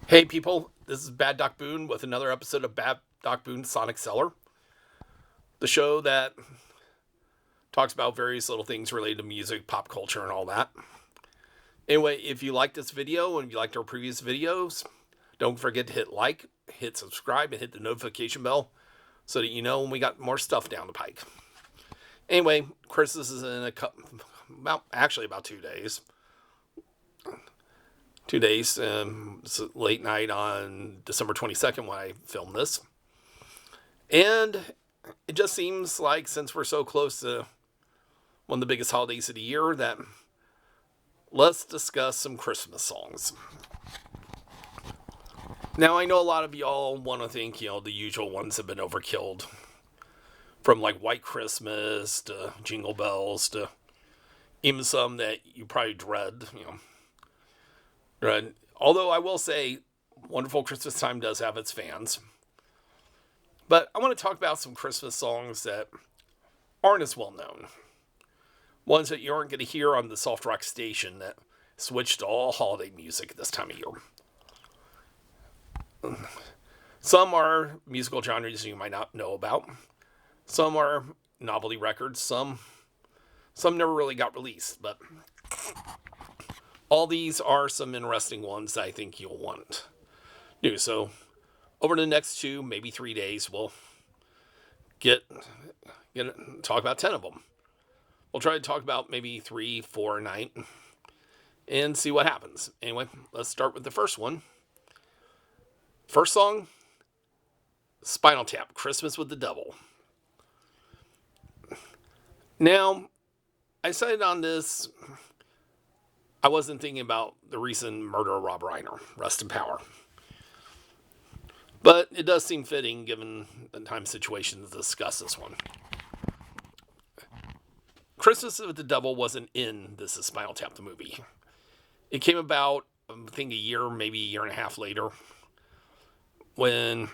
Hey people, this is Bad Doc Boone with another episode of Bad Doc Boone's Sonic Cellar, the show that talks about various little things related to music, pop culture, and all that. Anyway, if you liked this video and if you liked our previous videos, don't forget to hit like, hit subscribe, and hit the notification bell so that you know when we got more stuff down the pike. Anyway, Christmas is in about 2 days. 2 days. It's late night on December 22nd when I filmed this. And it just seems like since we're so close to one of the biggest holidays of the year that let's discuss some Christmas songs. Now, I know a lot of y'all want to think, the usual ones have been overkilled. From like White Christmas to Jingle Bells to even some that you probably dread, Right. Although I will say, Wonderful Christmas Time does have its fans. But I want to talk about some Christmas songs that aren't as well known. Ones that you aren't going to hear on the soft rock station that switched to all holiday music this time of year. Some are musical genres you might not know about. Some are novelty records. Some never really got released, but all these are some interesting ones that I think you'll want to do. So, over the next 2, maybe 3 days, we'll talk about 10 of them. We'll try to talk about maybe 3, 4 a night and see what happens. Anyway, let's start with the first one. First song, Spinal Tap, Christmas with the Devil. Now, I decided on this. I wasn't thinking about the recent murder of Rob Reiner, rest in power. But it does seem fitting, given the time situation, to discuss this one. Christmas with the Devil wasn't in This Is Spinal Tap, the movie. It came about, I think, maybe a year and a half later, when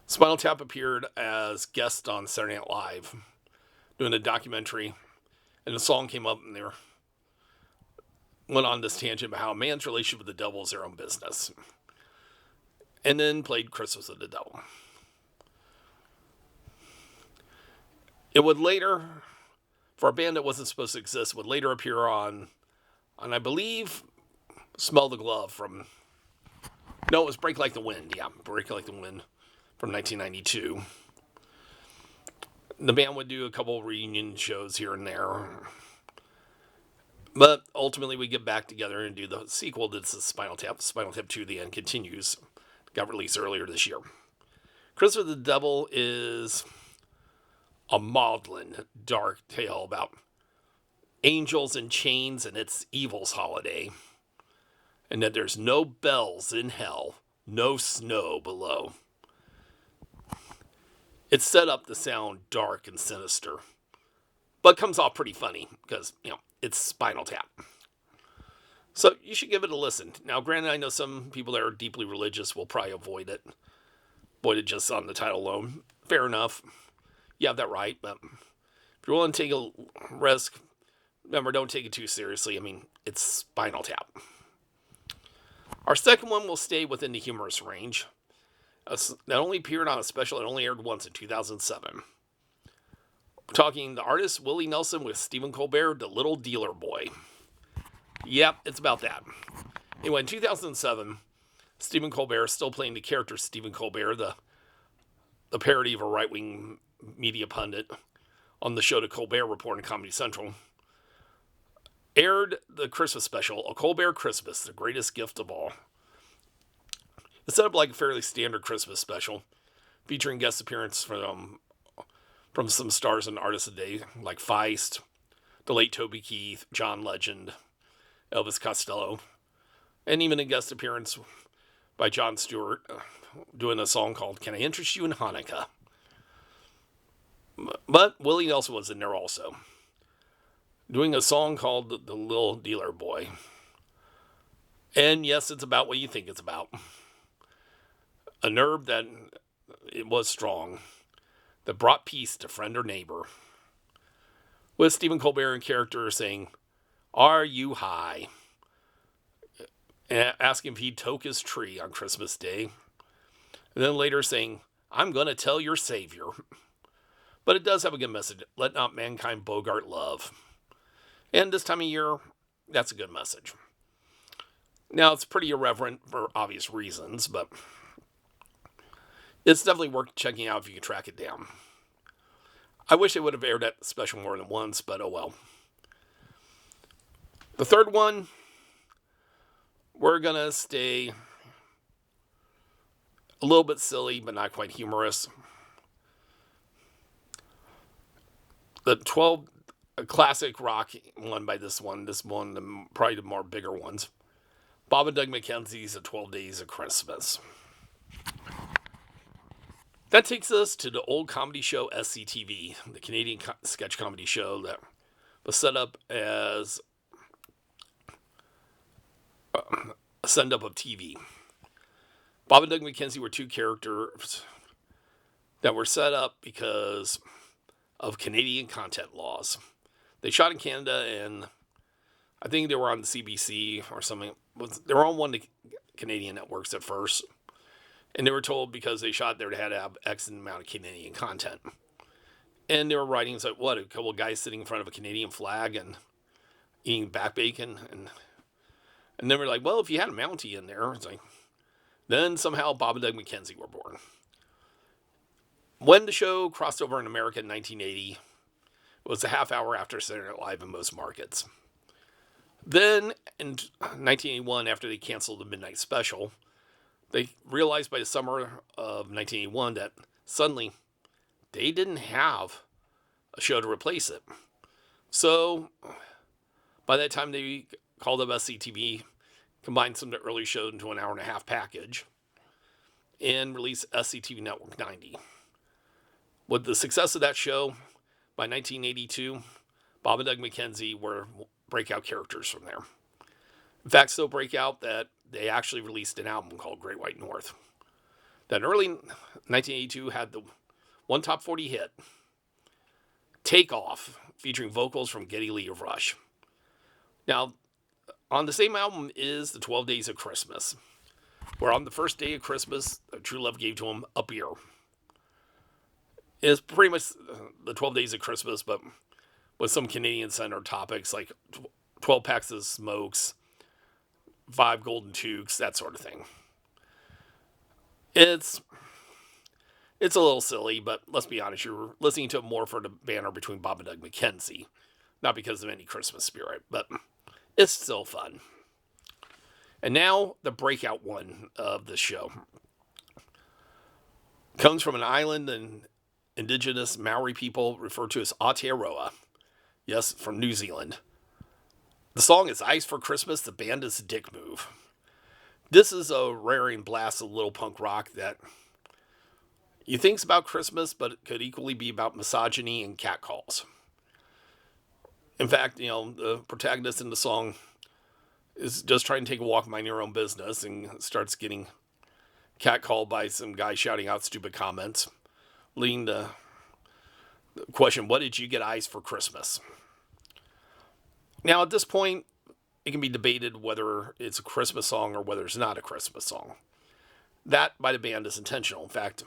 Spinal Tap appeared as guest on Saturday Night Live, doing a documentary, and the song came up, and they went on this tangent about how a man's relationship with the devil is their own business. And then played Christmas with the Devil. It would later, for a band that wasn't supposed to exist, would later appear on I believe, Smell the Glove from... No, it was Break Like the Wind. Yeah, Break Like the Wind from 1992. The band would do a couple reunion shows here and there. But ultimately, we get back together and do the sequel to Spinal Tap. Spinal Tap 2, The End Continues. Got released earlier this year. Christmas with the Devil is a maudlin, dark tale about angels in chains and its evil's holiday. And that there's no bells in hell, no snow below. It's set up to sound dark and sinister, but comes off pretty funny because, it's Spinal Tap. So you should give it a listen. Now, granted, I know some people that are deeply religious will probably avoid it just on the title alone. Fair enough. You have that right, but if you're willing to take a risk, remember, don't take it too seriously. It's Spinal Tap. Our second one will stay within the humorous range. That only appeared on a special that only aired once in 2007. We're talking the artist Willie Nelson with Stephen Colbert, The Little Dealer Boy. Yep, it's about that. Anyway, in 2007, Stephen Colbert, still playing the character Stephen Colbert, the parody of a right-wing media pundit on the show The Colbert Report on Comedy Central, aired the Christmas special, A Colbert Christmas, The Greatest Gift of All. It's set up like a fairly standard Christmas special, featuring guest appearances from some stars and artists of the day, like Feist, the late Toby Keith, John Legend, Elvis Costello, and even a guest appearance by Jon Stewart, doing a song called Can I Interest You in Hanukkah? But Willie Nelson was in there also, doing a song called The Little Dealer Boy. And yes, it's about what you think it's about. A nerve that it was strong, that brought peace to friend or neighbor. With Stephen Colbert in character saying, "Are you high?" asking if he'd toke his tree on Christmas Day. And then later saying, "I'm going to tell your savior." But it does have a good message. Let not mankind bogart love. And this time of year, that's a good message. Now, it's pretty irreverent for obvious reasons, but it's definitely worth checking out if you can track it down. I wish they would have aired that special more than once, but oh well. The third one, we're going to stay a little bit silly, but not quite humorous. The 12 classic rock one by this one, probably the more bigger ones. Bob and Doug McKenzie's The 12 Days of Christmas. That takes us to the old comedy show SCTV, the Canadian sketch comedy show that was set up as a send-up of TV. Bob and Doug McKenzie were two characters that were set up because of Canadian content laws. They shot in Canada, and I think they were on the CBC or something. They were on one of the Canadian networks at first, and they were told because they shot there, they had to have X amount of Canadian content. And they were writing, it's like, what, a couple of guys sitting in front of a Canadian flag and eating back bacon? And then we're like, well, if you had a Mountie in there, it's like, then somehow Bob and Doug McKenzie were born. When the show crossed over in America in 1980, it was a half hour after Saturday Night Live in most markets. Then, in 1981, after they canceled the Midnight Special, they realized by the summer of 1981 that suddenly they didn't have a show to replace it. So, by that time, they called up SCTV, combined some of the early shows into an hour-and-a-half package, and released SCTV Network 90. With the success of that show, by 1982, Bob and Doug McKenzie were breakout characters from there. In fact, so breakout that they actually released an album called Great White North. That early 1982 had the one top 40 hit, Take Off, featuring vocals from Geddy Lee of Rush. Now, on the same album is the 12 Days of Christmas, where on the first day of Christmas, True Love gave to him a beer. It's pretty much the 12 Days of Christmas, but with some Canadian-centered topics like 12 packs of smokes, 5 golden toques, that sort of thing. It's a little silly, but let's be honest, you're listening to it more for the banter between Bob and Doug McKenzie, not because of any Christmas spirit, but it's still fun. And now, the breakout one of the show comes from an island and indigenous Maori people referred to as Aotearoa. Yes, from New Zealand. The song is Ice for Christmas, the band is Dick Move. This is a raring blast of little punk rock that you think's about Christmas, but it could equally be about misogyny and catcalls. In fact, the protagonist in the song is just trying to take a walk, mind your own business, and starts getting catcalled by some guy shouting out stupid comments, leading to the question, what did you get Ice for Christmas? Now, at this point, it can be debated whether it's a Christmas song or whether it's not a Christmas song. That, by the band, is intentional. In fact,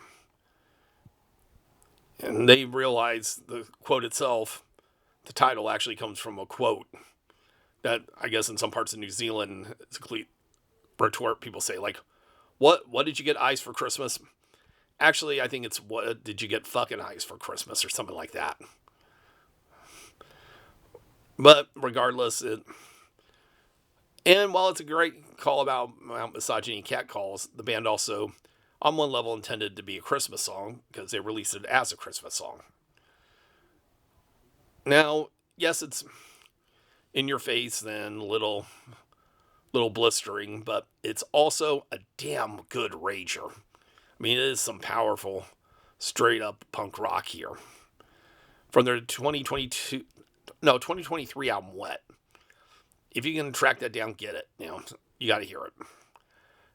and they realize the quote itself, the title actually comes from a quote that I guess in some parts of New Zealand, it's a complete retort. People say, like, what did you get Ice for Christmas? Actually, I think it's what did you get fucking Ice for Christmas or something like that. But regardless, and while it's a great call about misogyny and catcalls, the band also, on one level, intended to be a Christmas song because they released it as a Christmas song. Now, yes, it's in your face and little blistering, but it's also a damn good rager. I mean, it is some powerful, straight up punk rock here. From their 2023 album, Wet. If you can track that down, get it. You got to hear it.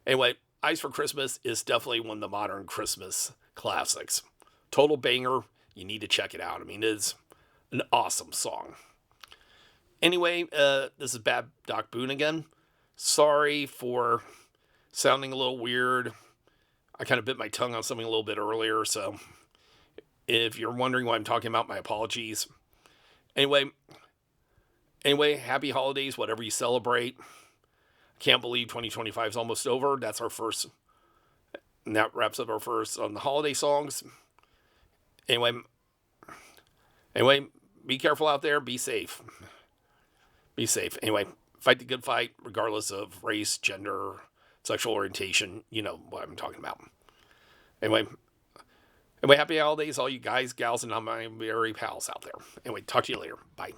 Anyway, Ice for Christmas is definitely one of the modern Christmas classics. Total banger. You need to check it out. I mean, it is an awesome song. Anyway, this is Bad Doc Boone again. Sorry for sounding a little weird. I kind of bit my tongue on something a little bit earlier, so if you're wondering what I'm talking about, my apologies. Anyway, happy holidays, whatever you celebrate. Can't believe 2025 is almost over. That's our first, and that wraps up our first on the holiday songs. Anyway, be careful out there. Be safe. Be safe. Anyway, fight the good fight, regardless of race, gender, sexual orientation. You know what I'm talking about. Anyway, happy holidays, all you guys, gals, and non-binary pals out there. Anyway, talk to you later. Bye.